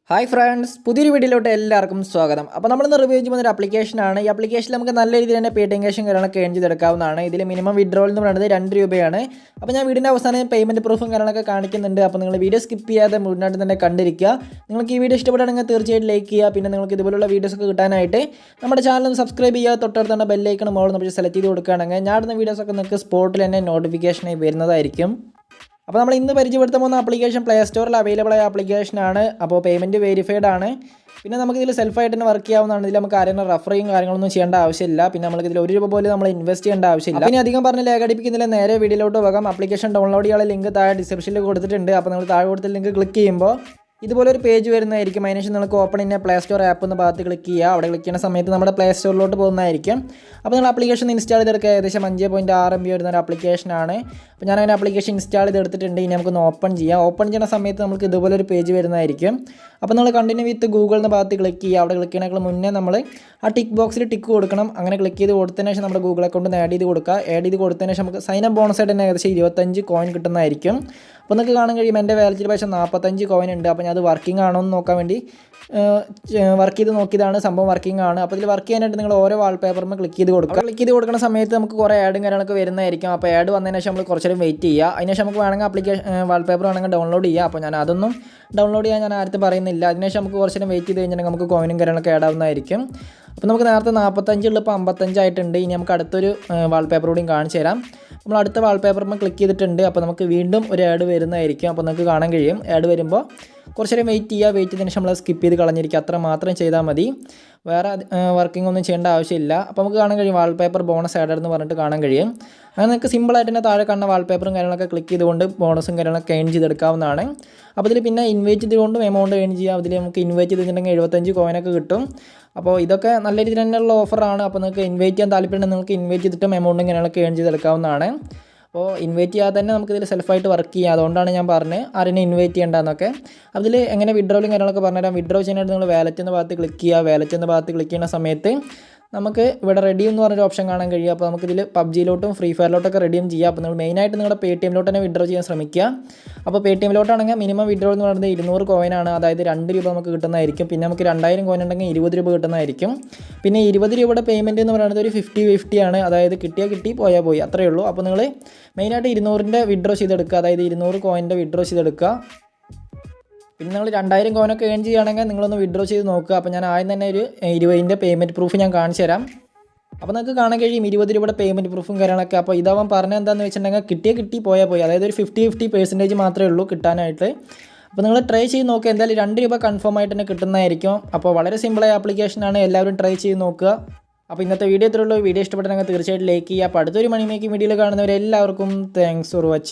Hi friends, പുതിയൊരു വീഡിയോയിലോട്ട് എല്ലാവർക്കും സ്വാഗതം. അപ്പോൾ നമ്മളിന്ന് റിവ്യൂ ചെയ്യുന്ന ഒരു ആപ്ലിക്കേഷനാണ്. ഈ ആപ്ലിക്കേഷനിൽ നമുക്ക് നല്ല രീതിയിൽ തന്നെ പേടിഎം ക്യാഷും കാര്യങ്ങളൊക്കെ ഏൺ ചെയ്തെടുക്കാവുന്നതാണ്. ഇതിൽ മിനിമം വിഡ്രോൾ എന്ന് പറയുന്നത് 2 രൂപയാണ്. അപ്പോൾ ഞാൻ വീഡിയോൻ്റെ അവസാനം പേയ്മെൻറ്റ് പ്രൂഫും കാര്യങ്ങളൊക്കെ കാണിക്കുന്നുണ്ട്. അപ്പോൾ നിങ്ങൾ വീഡിയോ സ്കിപ്പ് ചെയ്യാതെ മുഴുവനായിട്ട് തന്നെ കണ്ടിരിക്കുക. നിങ്ങൾക്ക് ഈ വീഡിയോ ഇഷ്ടപ്പെടുകയാണെങ്കിൽ തീർച്ചയായിട്ടും ലൈക്ക് ചെയ്യുക. പിന്നെ നിങ്ങൾക്ക് ഇതുപോലുള്ള വീഡിയോസൊക്കെ കിട്ടാനായിട്ട് നമ്മുടെ ചാനൽ ഒന്ന് സബ്സ്ക്രൈബ് ചെയ്യുക. തൊട്ടടുത്തുള്ള ബെല്ലൈക്കൺ മോൾ നമ്മൾ സെലക്ട് ചെയ്ത് കൊടുക്കുകയാണെങ്കിൽ ഞാൻ ഇടുന്ന വീഡിയോസൊക്കെ നിങ്ങൾക്ക് സ്പോട്ടിൽ തന്നെ നോട്ടിഫിക്കേഷനായി വരുന്നതായിരിക്കും. അപ്പോൾ നമ്മൾ ഇന്ന് പരിചയപ്പെടുത്താൻ പോകുന്ന ആപ്ലിക്കേഷൻ പ്ലേ സ്റ്റോറിൽ അവൈലബിൾ ആയ ആപ്ലിക്കേഷനാണ്. അപ്പോൾ പേയ്മെൻറ്റ് വെരിഫൈഡ് ആണ്. പിന്നെ നമുക്കിതിൽ സെൽഫായിട്ട് തന്നെ വർക്ക് ചെയ്യാവുന്നതാണ്. ഇതിൽ നമുക്ക് ആരെയും റഫറിങ് കാര്യങ്ങളൊന്നും ചെയ്യേണ്ട ആവശ്യമില്ല. പിന്നെ നമുക്കിതിൽ 1 രൂപ പോലും നമ്മൾ ഇൻവെസ്റ്റ് ചെയ്യേണ്ട ആവശ്യമില്ല. പിന്നെ അധികം പറഞ്ഞ് ലേഖടിപ്പിക്കുന്നില്ല, നേരെ വീഡിയോയിലോട്ട് പോകാം. ആപ്ലിക്കേഷൻ ഡൗൺലോഡ് ചെയ്യാനുള്ള ലിങ്ക് താഴെ ഡിസ്ക്രിപ്ഷനിൽ കൊടുത്തിട്ടുണ്ട്. അപ്പോൾ നിങ്ങൾ താഴെ കൊടുത്ത ലിങ്ക് ക്ലിക്ക് ചെയ്യുമ്പോൾ ഇതുപോലൊരു പേജ് വരുന്നതായിരിക്കും. അതിനുശേഷം നിങ്ങൾക്ക് open in play store app എന്ന ഭാഗത്ത് ക്ലിക്ക് ചെയ്യുക. അവിടെ ക്ലിക്ക് ചെയ്യുന്ന സമയത്ത് നമ്മുടെ പ്ലേ സ്റ്റോറിലോട്ട് പോകുന്നതായിരിക്കും. അപ്പോൾ നിങ്ങൾ ആപ്ലിക്കേഷൻ ഇൻസ്റ്റാൾ ചെയ്തെടുക്കുക. ഏകദേശം 5.6 MB വരുന്ന ഒരു ആപ്ലിക്കേഷനാണ്. അപ്പോൾ ഞാൻ അതിൻ്റെ ആപ്ലിക്കേഷൻ ഇൻസ്റ്റാൾ ചെയ്തെടുത്തിട്ടുണ്ട്. ഇനി നമുക്കൊന്ന് ഓപ്പൺ ചെയ്യാം. ഓപ്പൺ ചെയ്യുന്ന സമയത്ത് നമുക്ക് ഇതുപോലൊരു പേജ് വരുന്നതായിരിക്കും. അപ്പോൾ നിങ്ങൾ കണ്ടിന്യൂ വിത്ത് ഗൂഗിൾ എന്ന ഭാഗത്ത് ക്ലിക്ക് ചെയ്യുക. അവിടെ ക്ലിക്ക് ചെയ്യുന്നതിന് മുന്നേ നമ്മൾ ആ ടിക്ക് ബോക്സിൽ ടിക്ക് കൊടുക്കണം. അങ്ങനെ ക്ലിക്ക് ചെയ്ത് കൊടുത്തതിന് ശേഷം നമ്മുടെ ഗൂഗിൾ അക്കൗണ്ട് ആഡ് ചെയ്ത് കൊടുക്കുക. ആഡ് ചെയ്ത് കൊടുത്തതിന് ശേഷം നമുക്ക് സൈൻ അപ്പ് ബോണസ് ആയിട്ട് തന്നെ ഏകദേശം 25 കോയിൻ കിട്ടുന്നതായിരിക്കും. അപ്പോൾ നിങ്ങൾക്ക് കാണാൻ കഴിയും എൻ്റെ വാലറ്റിൽ പക്ഷേ 45 കോയിൻ ഉണ്ട്. അപ്പോൾ ഞാൻ അത് വർക്കിംഗ് ആണോ എന്ന് നോക്കാൻ വേണ്ടി വർക്ക് ചെയ്ത് നോക്കിയതാണ്. സംഭവം വർക്കിംഗ് ആണ്. അപ്പോൾ ഇതിൽ വർക്ക് ചെയ്യാനായിട്ട് നിങ്ങൾ ഓരോ വാൾപേപ്പറും ക്ലിക്ക് ചെയ്ത് കൊടുക്കുക. ക്ലിക്ക് ചെയ്ത് കൊടുക്കുന്ന സമയത്ത് നമുക്ക് കുറേ ആഡും കാര്യങ്ങളൊക്കെ വരുന്നതായിരിക്കും. അപ്പോൾ ആഡ് വന്നതിന് ശേഷം നമ്മൾ കുറച്ച് നേരം വെയിറ്റ് ചെയ്യുക. അതിനുശേഷം നമുക്ക് വേണമെങ്കിൽ ആപ്ലിക്കേഷൻ വാൾപേപ്പർ വേണമെങ്കിൽ ഡൗൺലോഡ് ചെയ്യുക. അപ്പോൾ ഞാൻ അതൊന്നും ഡൗൺലോഡ് ചെയ്യാൻ ഞാൻ ആരും പറയുന്നില്ല. അതിനുശേഷം നമുക്ക് കുറച്ച് നേരം വെയിറ്റ് ചെയ്ത് കഴിഞ്ഞാൽ നമുക്ക് കോയിനും കാര്യങ്ങളൊക്കെ ആഡ് ആവുന്നതായിരിക്കും. അപ്പോൾ നമുക്ക് നേരത്തെ 45 ഉള്ള ഇപ്പോൾ 55 ആയിട്ടുണ്ട്. ഇനി നമുക്ക് അടുത്തൊരു വാൾപേപ്പർ കൂടിയും കാണിച്ചു തരാം. നമ്മൾ അടുത്ത വാൾപേപ്പറിൽ ക്ലിക്ക് ചെയ്തിട്ടുണ്ട്. അപ്പോൾ നമുക്ക് വീണ്ടും ഒരു ആഡ് വരുന്നതായിരിക്കും. അപ്പോൾ നിങ്ങൾക്ക് കാണാൻ കഴിയും. ആഡ് വരുമ്പോൾ കുറച്ച് നേരം വെയിറ്റ് ചെയ്യുക. വെയിറ്റ് ചെയ്തതിന് ശേഷം നമ്മൾ സ്കിപ്പ് ചെയ്ത് കളഞ്ഞിരിക്കുക. അത്ര മാത്രം ചെയ്താൽ മതി. വേറെ വർക്കിംഗ് ഒന്നും ചെയ്യേണ്ട ആവശ്യമില്ല. അപ്പോൾ നമുക്ക് കാണാൻ കഴിയും വാൾപേപ്പർ ബോണസ് ആഡ് എന്ന് പറഞ്ഞിട്ട് കാണാൻ കഴിയും. അങ്ങനെ നിങ്ങൾക്ക് സിമ്പിളായിട്ട് തന്നെ താഴെ കാണുന്ന വാൾപേപ്പറും കാര്യങ്ങളൊക്കെ ക്ലിക്ക് ചെയ്തുകൊണ്ട് ബോണസും കാര്യങ്ങളൊക്കെ ഏൺ ചെയ്തെടുക്കാവുന്നതാണ്. അപ്പോൾ ഇതിൽ പിന്നെ ഇൻവൈറ്റ് ചെയ്തുകൊണ്ടും എമൗണ്ട് ഏൺ ചെയ്യാം. അതിൽ നമുക്ക് ഇൻവൈറ്റ് ചെയ്തിട്ടുണ്ടെങ്കിൽ 75 കോയിനൊക്കെ കിട്ടും. അപ്പോൾ ഇതൊക്കെ നല്ല രീതിയിൽ തന്നെയുള്ള ഓഫറാണ്. അപ്പോൾ നിങ്ങൾക്ക് ഇൻവൈറ്റ് ചെയ്യാൻ താല്പര്യമുണ്ടെങ്കിൽ നിങ്ങൾക്ക് ഇൻവൈറ്റ് ചെയ്തിട്ടും എമൗണ്ടും കാര്യങ്ങളൊക്കെ ഏൺ ചെയ്തെടുക്കാവുന്നതാണ്. അപ്പോൾ ഇൻവൈറ്റ് ചെയ്യാതെ തന്നെ നമുക്കിതിൽ സെൽഫായിട്ട് വർക്ക് ചെയ്യാം. അതുകൊണ്ടാണ് ഞാൻ പറഞ്ഞത് ആരെയും ഇൻവൈറ്റ് ചെയ്യേണ്ടതെന്നൊക്കെ. അതിൽ എങ്ങനെ വിഡ്രോയും കാര്യങ്ങളൊക്കെ പറഞ്ഞുതരാം. വിഡ്രോ ചെയ്യാനായിട്ട് നിങ്ങൾ വാലറ്റ് എന്ന ഭാഗത്ത് ക്ലിക്ക് ചെയ്യുക. വാലറ്റ് എന്ന ഭാഗത്ത് ക്ലിക്ക് ചെയ്യുന്ന സമയത്ത് നമുക്ക് ഇവിടെ റെഡീം എന്ന് പറഞ്ഞൊരു ഓപ്ഷൻ കാണാൻ കഴിയും. അപ്പോൾ നമുക്കിതിൽ പബ്ജിയിലോട്ടും ഫ്രീ ഫയറിലോട്ടൊക്കെ റെഡീം ചെയ്യാം. അപ്പോൾ നിങ്ങൾ മെയിനായിട്ട് നിങ്ങളുടെ പേടിഎമ്മിലോട്ട് തന്നെ വിഡ്രോ ചെയ്യാൻ ശ്രമിക്കുക. അപ്പോൾ പേടിഎമ്മിലോട്ടാണെങ്കിൽ മിനിമം വിഡ്രോ എന്ന് പറയുന്നത് 200 കോയിനാണ്. അതായത് 2 രൂപ നമുക്ക് കിട്ടുന്നതായിരിക്കും. പിന്നെ നമുക്ക് 2000 കോയിൻ ഉണ്ടെങ്കിൽ 20 രൂപ കിട്ടുന്നതായിരിക്കും. പിന്നെ 20 രൂപയുടെ പേയ്മെൻറ്റ് എന്ന് പറയുന്നത് ഒരു 50-50 ആണ്. അതായത് കിട്ടിയാൽ കിട്ടി, പോയാൽ പോയി, അത്രയേ ഉള്ളൂ. അപ്പോൾ നിങ്ങൾ മെയിനായിട്ട് 200ൻ്റെ വിഡ്രോ ചെയ്തെടുക്കുക. അതായത് 200 കോയിൻ്റെ വിഡ്രോ ചെയ്തെടുക്കുക. പിന്നെ നിങ്ങൾ 2000 കോയിനൊക്കെ ഏൺ ചെയ്യുകയാണെങ്കിൽ നിങ്ങളൊന്ന് വിഡ്രോ ചെയ്ത് നോക്കുക. അപ്പോൾ ഞാൻ ആദ്യം തന്നെ ഒരു 20ൻ്റെ പേയ്മെൻറ്റ് പ്രൂഫ് ഞാൻ കാണിച്ചു തരാം. അപ്പോൾ നിങ്ങൾക്ക് കാണാൻ കഴിയും 20 രൂപയുടെ പേയ്മെൻറ്റ് പ്രൂഫും കാര്യങ്ങളൊക്കെ. അപ്പോൾ ഇതാവാൻ പറഞ്ഞത് എന്താണെന്ന് വെച്ചിട്ടുണ്ടെങ്കിൽ കിട്ടിയാൽ കിട്ടി, പോയാൽ പോയി. അതായത് ഒരു 50-50% മാത്രമേ ഉള്ളൂ കിട്ടാനായിട്ട്. അപ്പോൾ നിങ്ങൾ ട്രൈ ചെയ്ത് നോക്കുക. എന്തായാലും 2 രൂപ കൺഫേം ആയിട്ട് തന്നെ കിട്ടുന്നതായിരിക്കും. അപ്പോൾ വളരെ സിമ്പിളായ ആപ്ലിക്കേഷനാണ്. എല്ലാവരും ട്രൈ ചെയ്ത് നോക്കുക. അപ്പോൾ ഇന്നത്തെ വീഡിയോ ഇത്രയുള്ളൂ. വീഡിയോ ഇഷ്ടപ്പെട്ടെങ്കിൽ തീർച്ചയായിട്ടും ലൈക്ക് ചെയ്യുക. അപ്പോൾ അടുത്തൊരു മണി മേക്കിംഗ് വീഡിയോയിൽ കാണുന്നവരെല്ലാവർക്കും താങ്ക്സ് ഫോർ വാച്ചിങ്.